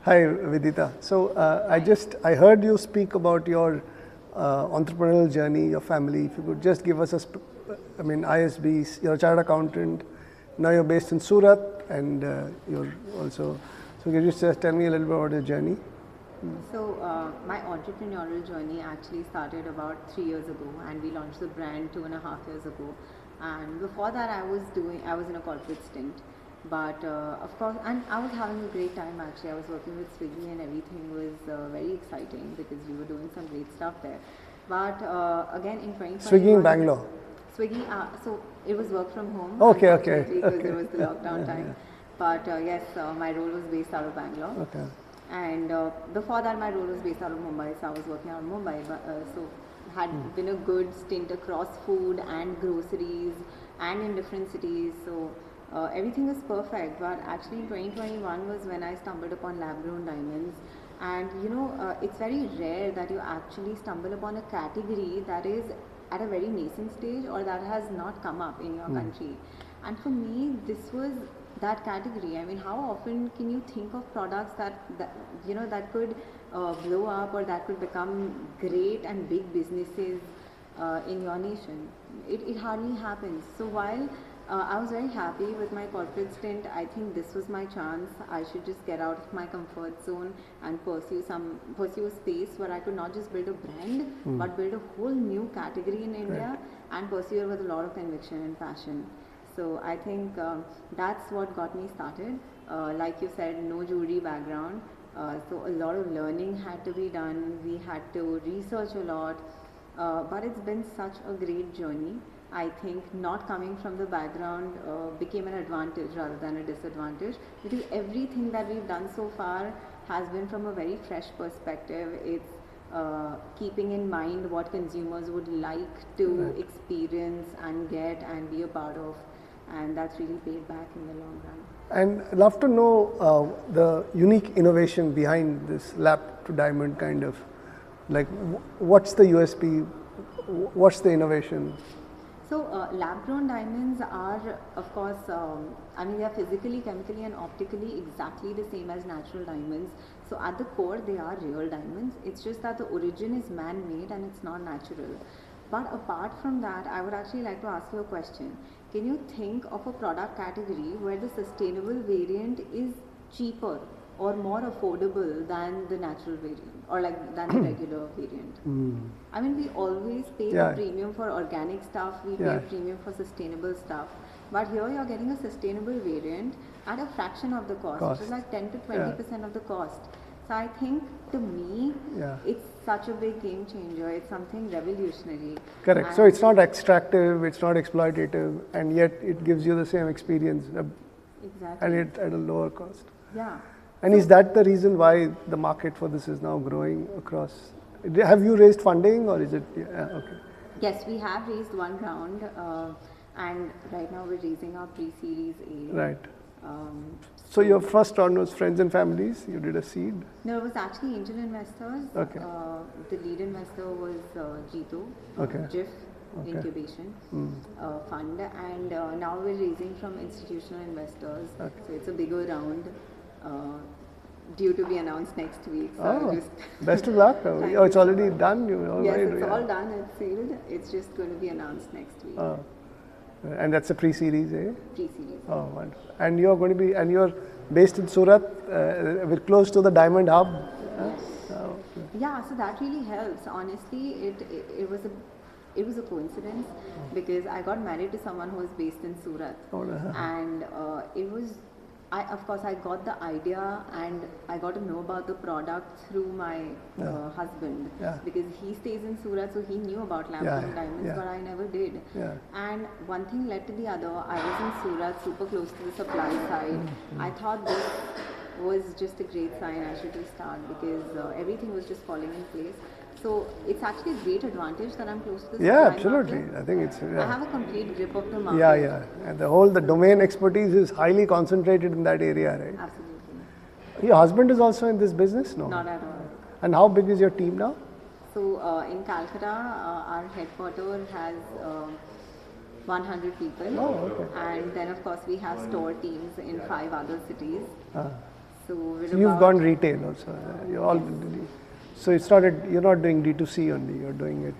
Hi, Vidita. So I heard you speak about your entrepreneurial journey, your family. If you could just give us ISBs, you're a chartered accountant. Now you're based in Surat, and you're also. So can you just tell me a little bit about your journey? So my entrepreneurial journey actually started about 3 years ago, and we launched the brand 2.5 years ago. And before that, I was in a corporate stint, but of course, and I was having a great time actually. I was working with Swiggy, and everything was very exciting because we were doing some great stuff there. But again, in 2021, Swiggy in Bangalore. Swiggy, so it was work from home. Okay. Because it was the lockdown time. But yes, my role was based out of Bangalore. Okay. And before that, my role was based out of Mumbai, so I was working out of Mumbai. But, so had been a good stint across food and groceries and in different cities. So everything was perfect. But actually, in 2021 was when I stumbled upon lab-grown diamonds. And it's very rare that you actually stumble upon a category that is at a very nascent stage or that has not come up in your country. And for me, this was that category. I mean, how often can you think of products that could blow up or that could become great and big businesses in your nation? It hardly happens. So while I was very happy with my corporate stint, I think this was my chance. I should just get out of my comfort zone and pursue a space where I could not just build a brand, but build a whole new category in India and pursue it with a lot of conviction and passion. So I think that's what got me started. Like you said, no jewelry background. So a lot of learning had to be done. We had to research a lot. But it's been such a great journey. I think not coming from the background became an advantage rather than a disadvantage, because everything that we've done so far has been from a very fresh perspective. It's keeping in mind what consumers would like to experience and get and be a part of. And that's really paid back in the long run. And I'd love to know the unique innovation behind this lab to diamond kind of, like what's the USP, what's the innovation? So lab-grown diamonds are, of course, they are physically, chemically and optically exactly the same as natural diamonds. So at the core, they are real diamonds. It's just that the origin is man-made and it's not natural. But apart from that, I would actually like to ask you a question. Can you think of a product category where the sustainable variant is cheaper or more affordable than the natural variant or than the regular variant? I mean, we always pay a premium for organic stuff, we pay a premium for sustainable stuff. But here you're getting a sustainable variant at a fraction of the cost. Which is like 10 to 20% of the cost. So I think, to me, it's such a big game changer. It's something revolutionary. Correct. And so it's not extractive, it's not exploitative, and yet it gives you the same experience. Exactly. And it at a lower cost. Yeah. And is that the reason why the market for this is now growing across? Have you raised funding, or is it? Okay. Yes, we have raised one round, and right now we're raising our pre-series A. Right. So your first round was friends and families. You did a seed. No, it was actually angel investors. Okay. The lead investor was Jito, GIF Incubation Fund, and now we're raising from institutional investors. Okay. So it's a bigger round, due to be announced next week. So best of luck. It's already done. Yes, it's all done. It's sealed. It's just going to be announced next week. And that's a pre-series, eh? Pre-series. Oh, wonderful. And you're going to be, and you're based in Surat, we're close to the diamond hub. Yeah, so that really helps. Honestly, it was a coincidence because I got married to someone who was based in Surat, and of course, I got the idea and I got to know about the product through my husband because he stays in Surat, so he knew about lab-grown diamonds, but I never did. And one thing led to the other. I was in Surat, super close to the supply side. I thought this was just a great sign. I should just start because everything was just falling in place. So it's actually a great advantage that I'm close to the supply absolutely. market. I think it's. I have a complete grip of the market. And the domain expertise is highly concentrated in that area, right? Absolutely. Your husband is also in this business, no? Not at all. And how big is your team now? So in Calcutta, our headquarters has 100 people. Oh, okay. And then of course we have store teams in 5 other cities. So we're So you've about- gone retail also. You're all, so it's not you're not doing D2C only. You're doing it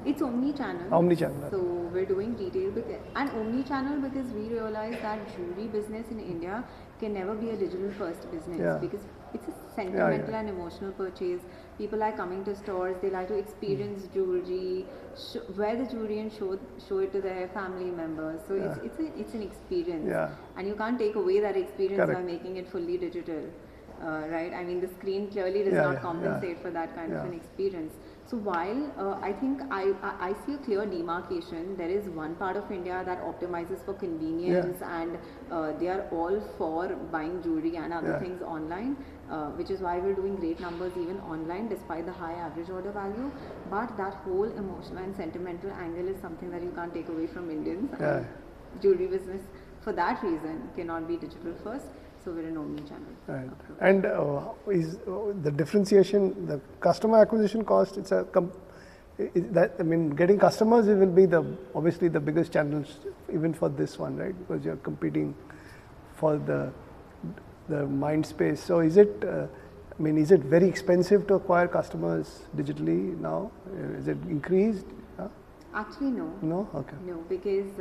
It's omni-channel. omnichannel. So we're doing retail and omni-channel because we realize that jewelry business in India can never be a digital first business Yeah. because it's a sentimental yeah. and emotional purchase. People are coming to stores, they like to experience jewelry, wear the jewelry and show it to their family members. So it's an experience. Yeah. And you can't take away that experience Correct. by making it fully digital. Right? I mean, the screen clearly does not compensate for that kind of an experience. So while I think I see a clear demarcation, there is one part of India that optimizes for convenience and they are all for buying jewelry and other things online, which is why we're doing great numbers even online despite the high average order value. But that whole emotional and sentimental angle is something that you can't take away from Indians. And jewelry business, for that reason, cannot be digital first. So we're an omni-channel. Right. And is the differentiation, the customer acquisition cost? It's a getting customers will be obviously the biggest challenge even for this one, right? Because you're competing for the mind space. So is it? Is it very expensive to acquire customers digitally now? Is it increased? Actually, no. No. Okay. No, because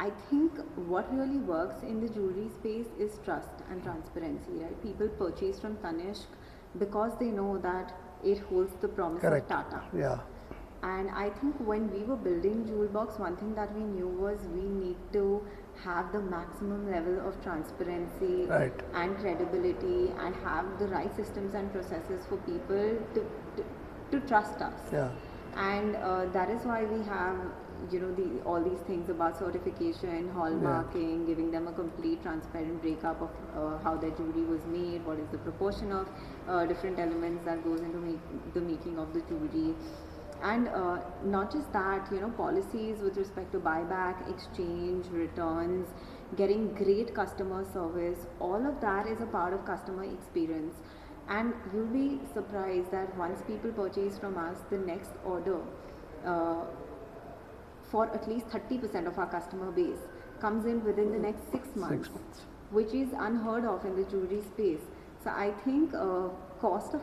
I think what really works in the jewelry space is trust and transparency, right? People purchase from Tanishq because they know that it holds the promise of Tata. Yeah. And I think when we were building Jewelbox, one thing that we knew was we need to have the maximum level of transparency and credibility and have the right systems and processes for people to trust us. Yeah. And that is why we have all these things about certification, hallmarking, giving them a complete transparent breakup of how their jewelry was made, what is the proportion of different elements that goes into the making of the jewelry. And not just that, policies with respect to buyback, exchange, returns, getting great customer service, all of that is a part of customer experience. And you'll be surprised that once people purchase from us, the next order for at least 30% of our customer base comes in within the next 6 months, which is unheard of in the jewelry space. So I think cost of